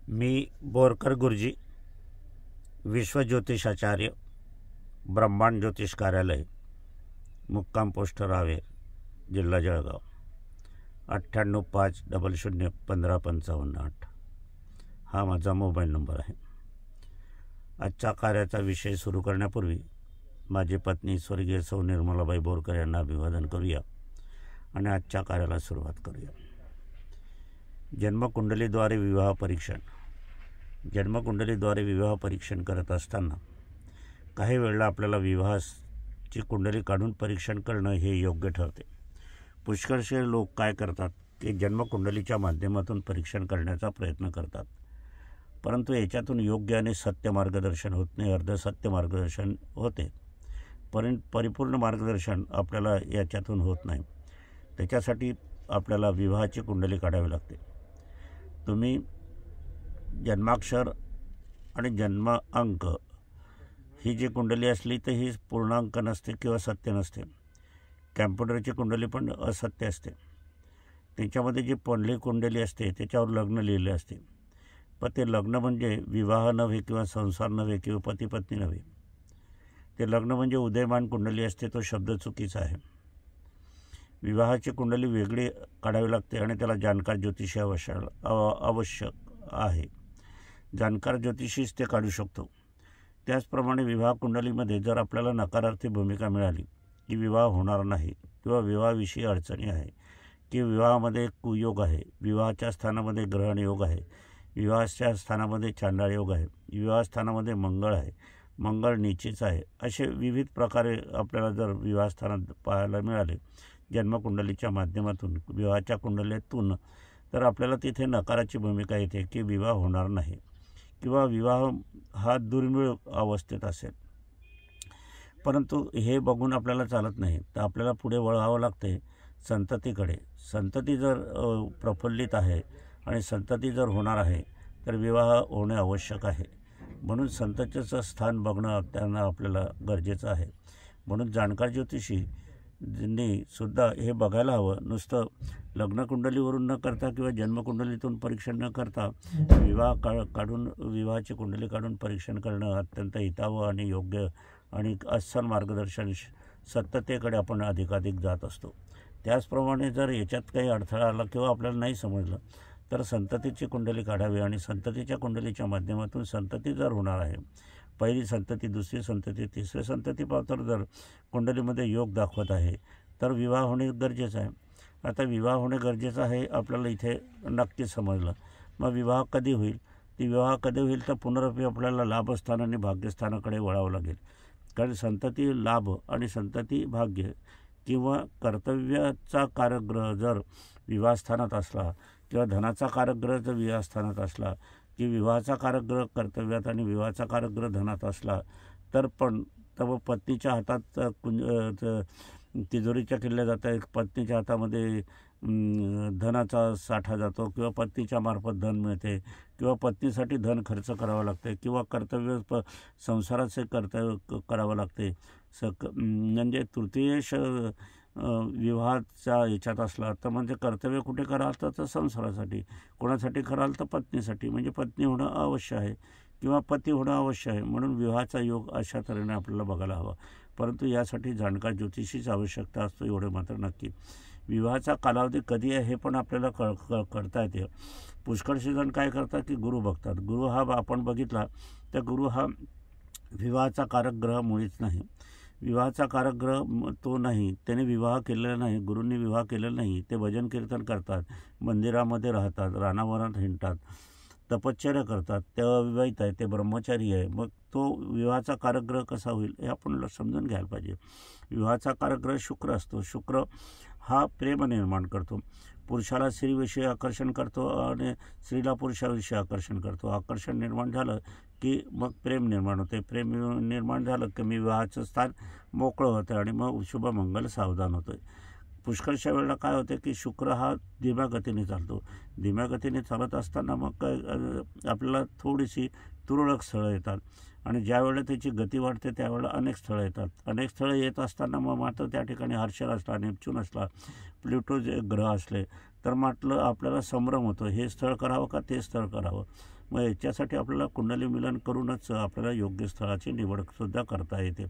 मी बोरकर गुरुजी, विश्वज्योतिषाचार्य, ब्रह्मांड ज्योतिष कार्यालय, मुक्काम पोस्ट रावेर, जिल्हा जळगाव, 9850015558 हा माझा मोबाईल नंबर आहे. आजच्या कार्याचा विषय सुरू करण्यापूर्वी माझी पत्नी स्वर्गीय सौ निर्मलाबाई बोरकर यांना अभिवादन करूया आणि आजच्या कार्याला सुरुवात करूया. जन्मकुंडलीद्वारे विवाह परीक्षण. जन्मकुंडलीद्वारे विवाह परीक्षण करत असताना काही वेळेला आपल्याला विवाहाची कुंडली काढून परीक्षण करणं हे योग्य ठरते. पुष्कळसे लोक काय करतात की जन्मकुंडलीच्या माध्यमातून परीक्षण करण्याचा प्रयत्न करतात, परंतु याच्यातून योग्य आणि सत्य मार्गदर्शन होत नाही, अर्धसत्य मार्गदर्शन होते. परिपूर्ण मार्गदर्शन आपल्याला याच्यातून होत नाही. त्याच्यासाठी आपल्याला विवाहाची कुंडली काढावी लागते. तुम्ही जन्माक्षर आणि जन्म अंक ही जी कुंडली असली तर ही पूर्णांक नसते किंवा सत्य नसते. कॅम्प्युटरची कुंडली पण असत्य असते. त्याच्यामध्ये जी पडली कुंडली असते त्याच्यावर लग्न लिहिले असते, पण ते लग्न म्हणजे विवाह नव्हे किंवा संसार नव्हे किंवा पती पत्नी नव्हे. ते लग्न म्हणजे उदयमान कुंडली असते. तो शब्द चुकीचा आहे. विवाहाची कुंडली वेगळी काढावी लागते आणि त्याला जाणकार ज्योतिषी आवश्यक आहे. जाणकार ज्योतिषीच ते काढू शकतो. त्याचप्रमाणे विवाह कुंडलीमध्ये जर आपल्याला नकारार्थी भूमिका मिळाली की विवाह होणार नाही किंवा विवाहाविषयी अडचणी आहे की विवाहामध्ये कुयोग आहे, विवाहाच्या स्थानामध्ये ग्रहण योग आहे, विवाहाच्या स्थानामध्ये चांडाळ योग आहे, विवाहस्थानामध्ये मंगळ आहे, मंगळ नीचेच आहे, असे विविध प्रकारे आपल्याला जर विवाहस्थानात पाहायला मिळाले जन्मकुंडलीच्या माध्यमातून, विवाहाच्या कुंडलीतून, तर आपल्याला तिथे नकाराची भूमिका येते की विवाह होणार नाही किंवा विवाह हा दुर्मिळ अवस्थेत असेल. परंतु हे बघून आपल्याला चालत नाही, तर आपल्याला पुढे वळावं लागते संततीकडे. संतती जर प्रफुल्लित आहे आणि संतती जर होणार आहे तर विवाह होणे आवश्यक आहे. म्हणून संततीचं स्थान बघणं त्यांना आपल्याला गरजेचं आहे. म्हणून जाणकार ज्योतिषी ज्यांनी सुद्धा हे बघायला हवं. नुसतं लग्नकुंडलीवरून न करता किंवा जन्मकुंडलीतून परीक्षण न करता विवाहाची कुंडली काढून परीक्षण करणं अत्यंत हितावं आणि योग्य आणि अस्सल मार्गदर्शन सत्यतेकडे आपण अधिकाधिक जात असतो. त्याचप्रमाणे जर याच्यात काही अडथळा आला किंवा आपल्याला नाही समजलं तर संततीची कुंडली काढावी आणि संततीच्या कुंडलीच्या माध्यमातून संतती जर होणार आहे, पहिली संतती, दुसरी संतती, तिसरी संतती पावतर जर कुंडलीमध्ये योग दाखवत आहे तर विवाह होणे गरजेचं आहे. आता विवाह होणे गरजेचं आहे आपल्याला इथे नक्की समजलं. मग विवाह कधी होईल? विवाह कधी होईल तर पुनरपी आपल्याला लाभस्थान आणि भाग्यस्थानाकडे वळावं लागेल. कारण संतती लाभ आणि संतती भाग्य किंवा कर्तव्याचा कारकग्रह जर विवाहस्थानात असला किंवा धनाचा कारकग्रह जर विवाहस्थानात असला की विवाहाचा कारकग्रह कर्तव्यात आणि विवाहाचा कारकग्रह धनात असला तर पत्नीच्या हातात तिजोरीच्या किल्ल्या जात आहे, पत्नीच्या हातामध्ये धनाचा साठा जातो किंवा पत्नीच्या मार्फत धन मिळते किंवा पत्नीसाठी धन खर्च करावं लागते किंवा संसाराचे कर्तव्य करावं लागते. म्हणजे तृतीयेश विवाहाच्या याच्यात असला तर म्हणजे कर्तव्य कुठे कराल तर संसारासाठी, कोणासाठी कराल तर पत्नीसाठी, म्हणजे पत्नी होणं अवश्य आहे किंवा पती होणं अवश्य आहे. म्हणून विवाहाचा योग अशा तऱ्हेने आपल्याला बघायला हवा. परंतु यासाठी जाणकार ज्योतिषीची आवश्यकता असतो एवढे मात्र नक्की. विवाहाचा कालावधी कधी आहे हे पण आपल्याला कळता येते. पुष्कळसे जण काय करतात की गुरु बघतात. गुरु हा आपण बघितला तर गुरु हा विवाहाचा कारक ग्रह मुळीच नाही. विवाहाचा कारक ग्रह तो नाही, त्याने विवाह केलेला नाही, गुरूंनी विवाह केलेला नाही. ते भजन कीर्तन करतात, मंदिरामध्ये राहतात, रानावनात हिंडतात, तपश्चर्या करतात, ते अविवाहित आहे, ते ब्रह्मचारी आहे. मग तो विवाहाचा कारकग्रह कसा होईल हे आपण समजून घ्यायला पाहिजे. विवाहाचा कारकग्रह शुक्र असतो. शुक्र हा प्रेम निर्माण करतो. पुरुषाला स्त्रीविषयी आकर्षण करतो आणि स्त्रीला पुरुषाविषयी आकर्षण करतो. आकर्षण निर्माण झालं की मग प्रेम निर्माण होते. प्रेम निर्माण झालं की विवाहाचं स्थान मोकळं होतं आणि मग शुभ मंगल सावधान होतं. पुष्कळशा वेळेला काय होते की शुक्र हा धीम्या गतीने चालतो. धीम्या गतीने चालत असताना मग आपल्याला थोडीशी तुरळक स्थळं येतात आणि ज्या वेळेला त्याची गती वाढते त्यावेळेला अनेक स्थळं येतात. अनेक स्थळं येत असताना मग मात्र त्या ठिकाणी हर्षल असला, नेपच्यून असला, प्लुटो जे ग्रह असले तर म्हटलं आपल्याला संभ्रम होतो, हे स्थळ करावं का ते स्थळ करावं. मग याच्यासाठी आपल्याला कुंडली मिलन करूनच आपल्याला योग्य स्थळाची निवडसुद्धा करता येते.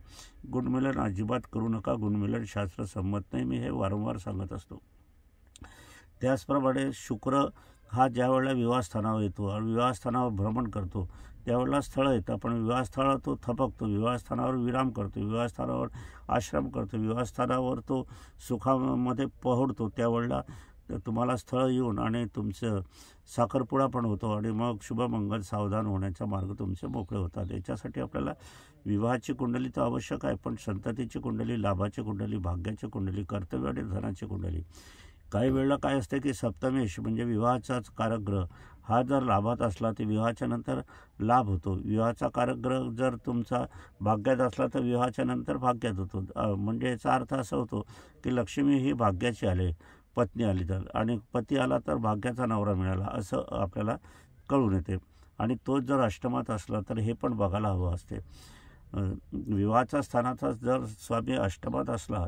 गुणमिलन अजिबात करू नका, गुणमिलन शास्त्र संमत नाही, मी हे वारंवार सांगत असतो. त्याचप्रमाणे शुक्र हा ज्यावेळेला विवाहस्थानावर येतो आणि विवाहस्थानावर भ्रमण करतो त्यावेळेला स्थळं येतं, पण विवाहस्थळावर तो थपकतो, विवाहस्थानावर विराम करतो, विवाहस्थानावर आश्रम करतो, विवाहस्थानावर तो सुखामध्ये पहोडतो. त्यावेळेला तुम्हाला स्थळ येऊन आणि तुमचं साखरपुडा पण होतो आणि मग शुभमंगल सावधान होण्याचा मार्ग तुमचे मोकळे होतात. याच्यासाठी आपल्याला विवाहाची कुंडली तर आवश्यक आहे, पण संततीची कुंडली, लाभाची कुंडली, भाग्याची कुंडली, कर्तव्य आणि धनाची कुंडली. काही वेळेला काय असते की सप्तमेश म्हणजे विवाहाचाच कारकग्रह हा जर लाभात असला तर विवाहाच्या नंतर लाभ होतो. विवाहाचा कारकग्रह जर तुमचा भाग्यात असला तर विवाहाच्या नंतर भाग्यात होतो. म्हणजे याचा अर्थ असा होतो की लक्ष्मी ही भाग्याची आले, पत्नी आली तर, आणि पती आला तर भाग्याचा नवरा मिळाला असं आपल्याला कळून येते. आणि तोच जर अष्टमात असला तर हे पण बघायला हवं असते. विवाहाच्या स्थानाचा जर स्वामी अष्टमात असला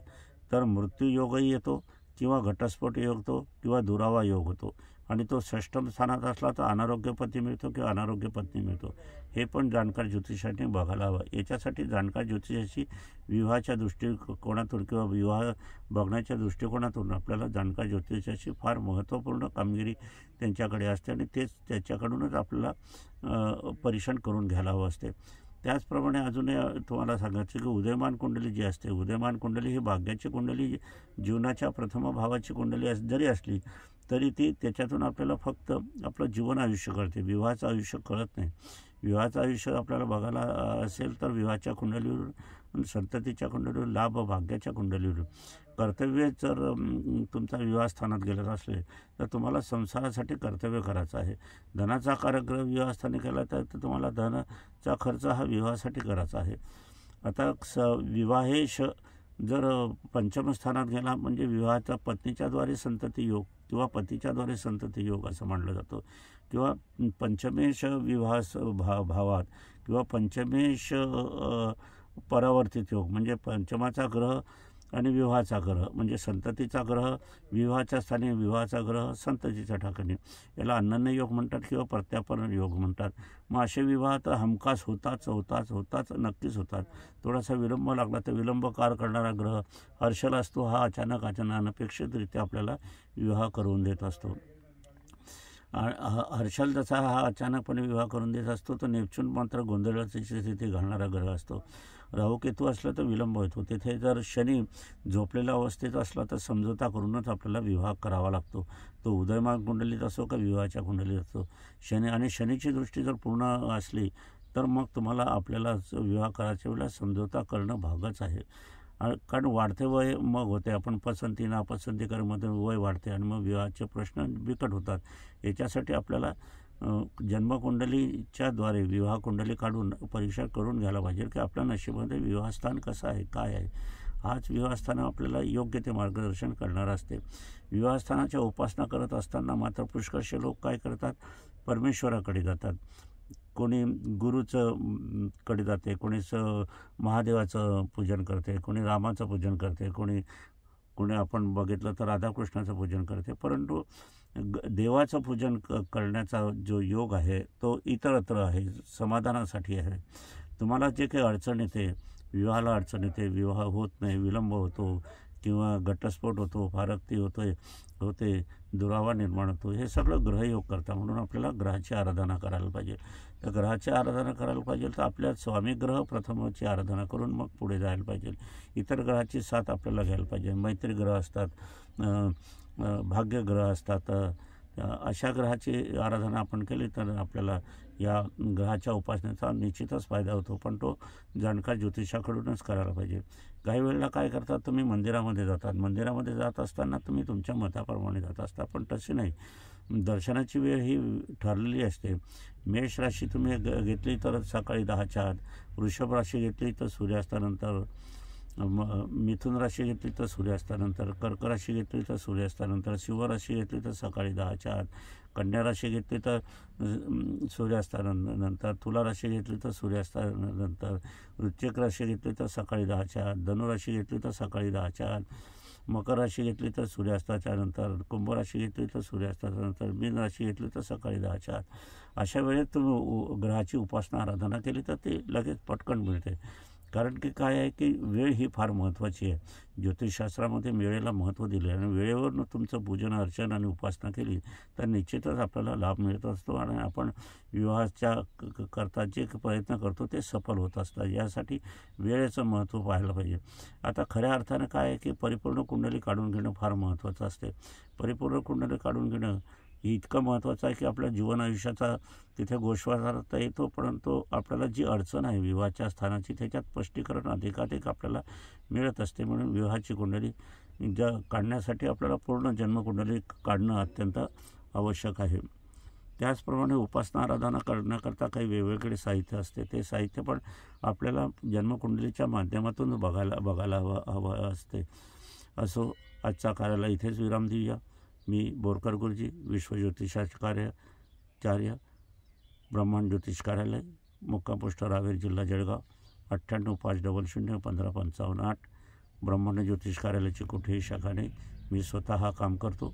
तर मृत्यूयोगही येतो किंवा घटस्फोट योग होतो किंवा दुरावा योग होतो. आणि तो षष्टम स्थानात असला तर अनारोग्य पती मिळतो किंवा अनारोग्य पत्नी मिळतो. हे पण जाणकार ज्योतिषाने बघायला हवं. याच्यासाठी जाणकार ज्योतिषाची विवाहाच्या दृष्टिकोनातून किंवा विवाह बघण्याच्या दृष्टिकोनातून आपल्याला जाणकार ज्योतिषाची फार महत्त्वपूर्ण कामगिरी त्यांच्याकडे असते आणि तेच त्याच्याकडूनच आपल्याला परीक्षण करून घ्यायला हवं असते. त्याचप्रमाणे अजून तुम्हाला सांगायचं की उदयमान कुंडली जी असते, उदयमान कुंडली ही भाग्याची कुंडली, जीवनाच्या प्रथम भावाची कुंडली जरी असली तरी ती त्याच्यातून आपल्याला फक्त आपलं जीवन आयुष्य कळते, विवाहाचं आयुष्य कळत नाही. विवाहाचं आयुष्य आपल्याला बघायला असेल तर विवाहाच्या कुंडलीवरून, संततीच्या कुंडलीवरून, लाभ भाग्याच्या कुंडलीवरून. कर्तव्य जर तुमचा विवाहस्थानात गेलं असले तर तुम्हाला संसारासाठी कर्तव्य करायचं आहे. धनाचा कारकग्रह विवाहस्थानी केला तर तुम्हाला धनाचा खर्च हा विवाहासाठी करायचा आहे. आता विवाहेश जर पंचम स्थानात गेला म्हणजे विवाहाचा पत्नीच्याद्वारे संतती योग किंवा पतीच्याद्वारे संतती योग असं मानलं जातं. किंवा पंचमेश भावात किंवा पंचमेश परावर्तित योग म्हणजे पंचमाचा ग्रह आणि विवाहाचा ग्रह म्हणजे संततीचा ग्रह विवाहाच्या स्थानी, विवाहाचा ग्रह संततीच्या ठिकाणी, याला अनन्य योग म्हणतात किंवा प्रत्यापन योग म्हणतात. मग असे विवाह तर हमखास होताच नक्कीच होतात. थोडासा विलंब लागला तर विलंबकार करणारा ग्रह हर्षल असतो. हा अचानक अनपेक्षितरित्या आपल्याला विवाह करून देत असतो. हर्षल जसा हा अचानकपणे विवाह करून देत असतो तर नेपच्यून मात्र गोंधळाची स्थिती घालणारा ग्रह असतो. राहूकेतू असलं तर विलंब होतो. तिथे जर शनी झोपलेल्या अवस्थेत असला तर समझोता करूनच आपल्याला विवाह करावा लागतो. तो उदयमान कुंडलीत असो का विवाहाच्या कुंडलीत असो. शनीची दृष्टी जर पूर्ण असली तर मग तुम्हाला आपल्याला विवाह करायच्या वेळेला समझोता करणं भागच आहे. कारण वाढते वय मग होते, आपण पसंती नापसंती करण्यामध्ये वय वाढते आणि मग विवाहाचे प्रश्न बिकट होतात. याच्यासाठी आपल्याला जन्मकुंडलीच्याद्वारे विवाह कुंडली काढून परीक्षा करून घ्यायला पाहिजे की आपल्या नशिबामध्ये विवाहस्थान कसं आहे, काय आहे. हाच विवाहस्थान आपल्याला योग्य ते मार्गदर्शन करणार असते. विवाहस्थानाच्या उपासना करत असताना मात्र पुष्कळसे लोक काय करतात, परमेश्वराकडे जातात. कोणी गुरुचं कडे जाते, कोणीच महादेवाचं पूजन करते, कोणी रामाचं पूजन करते, कोणी आपण बघितलं तर राधाकृष्णाचं पूजन करते. परंतु देवाचं पूजन करण्याचा जो योग आहे तो इतरत्र आहे, समाधानासाठी आहे. तुम्हाला जे काही अडचण येते, विवाहाला अडचण येते, विवाह होत नाही, विलंब होतो किंवा घटस्फोट होतो, फारकती होते, दुरावा निर्माण होतो, हे सगळं ग्रहयोग करतात. म्हणून आपल्याला ग्रहाची आराधना करायला पाहिजे. तर ग्रहाची आराधना करायला पाहिजे तर आपल्या स्वामी ग्रह प्रथमची आराधना करून मग पुढे जायला पाहिजे. इतर ग्रहाची साथ आपल्याला घ्यायला पाहिजे. मैत्री ग्रह असतात, भाग्यग्रह असतात. अशा ग्रहाची आराधना आपण केली तर आपल्याला या ग्रहाच्या उपासनेचा निश्चितच फायदा होतो, पण तो जाणकार ज्योतिषाकडूनच करायला पाहिजे. काही वेळेला काय करतात, तुम्ही मंदिरामध्ये जातात, मंदिरामध्ये जात असताना तुम्ही तुमच्या मताप्रमाणे जात असता, पण तसे नाही. दर्शनाची वेळ ही ठरलेली असते. मेष राशी तुम्ही घेतली तर सकाळी 10च्या आत, वृषभ राशी घेतली तर सूर्यास्तानंतर, मिथुन राशी घेतली तर सूर्यास्तानंतर, कर्क राशी घेतली तर सूर्यास्तानंतर, सिंह राशी घेतली तर सकाळी 10च्या आत, कन्या राशी घेतली तर सूर्यास्तानंतर, तुला राशी घेतली तर सूर्यास्तानंतर, वृश्चिक राशी घेतली तर सकाळी 10च्या आत, धनु राशी घेतली तर सकाळी 10च्या आत, मकर राशी घेतली तर सूर्यास्ताच्या नंतर, कुंभ राशी घेतली तर सूर्यास्ताच्या नंतर, मीन राशी घेतली तर सकाळी 10च्या आत. अशा वेळेत तुम्ही ग्रहाची उपासना आराधना केली तर ते लगेच पटकन मिळते. कारण की काय आहे की वेळ ही फार महत्त्वाची आहे. ज्योतिषशास्त्रामध्ये वेळेला महत्त्व दिले आणि वेळेवरनं तुमचं पूजन अर्चन आणि उपासना केली तर निश्चितच आपल्याला लाभ मिळत असतो आणि आपण विवाहाच्या करता जे प्रयत्न करतो ते सफल होत असतात. यासाठी वेळेचं महत्त्व पाहायला पाहिजे. आता खऱ्या अर्थानं काय आहे की परिपूर्ण कुंडली काढून घेणं फार महत्त्वाचं असते. परिपूर्ण कुंडली काढून घेणं हे इतकं महत्त्वाचं आहे की आपल्या जीवन आयुष्याचा तिथे गोषवार करता येतो, परंतु आपल्याला जी अडचण आहे विवाहाच्या स्थानाची त्याच्यात स्पष्टीकरण अधिकाधिक आपल्याला मिळत असते. म्हणून विवाहाची कुंडली काढण्यासाठी आपल्याला पूर्ण जन्मकुंडली काढणं अत्यंत आवश्यक आहे. त्याचप्रमाणे उपासना आराधना करण्याकरता काही वेगवेगळे साहित्य असते. ते साहित्य पण आपल्याला जन्मकुंडलीच्या माध्यमातून बघायला हवं असते. असो, आजचा कार्याला इथेच विराम देऊया. मी बोरकर गुरुजी, विश्वज्योतिषाचार्य, ब्रह्मांड ज्योतिष कार्यालय, मुक्काम पोस्ट रावेर, जिल्हा जळगाव, 9850 1555 ब्रह्मांड ज्योतिष कार्यालयाची कुठेही शाखा नाही. मी स्वतः काम करतो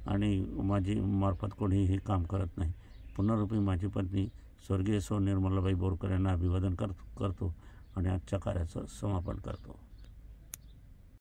आणि माझी मार्फत कोणीही काम करत नाही. पुनरुपी माझी पत्नी स्वर्गीय सौ निर्मलाबाई बोरकर यांना अभिवादन करतो आणि आजच्या कार्याचं समापन करतो.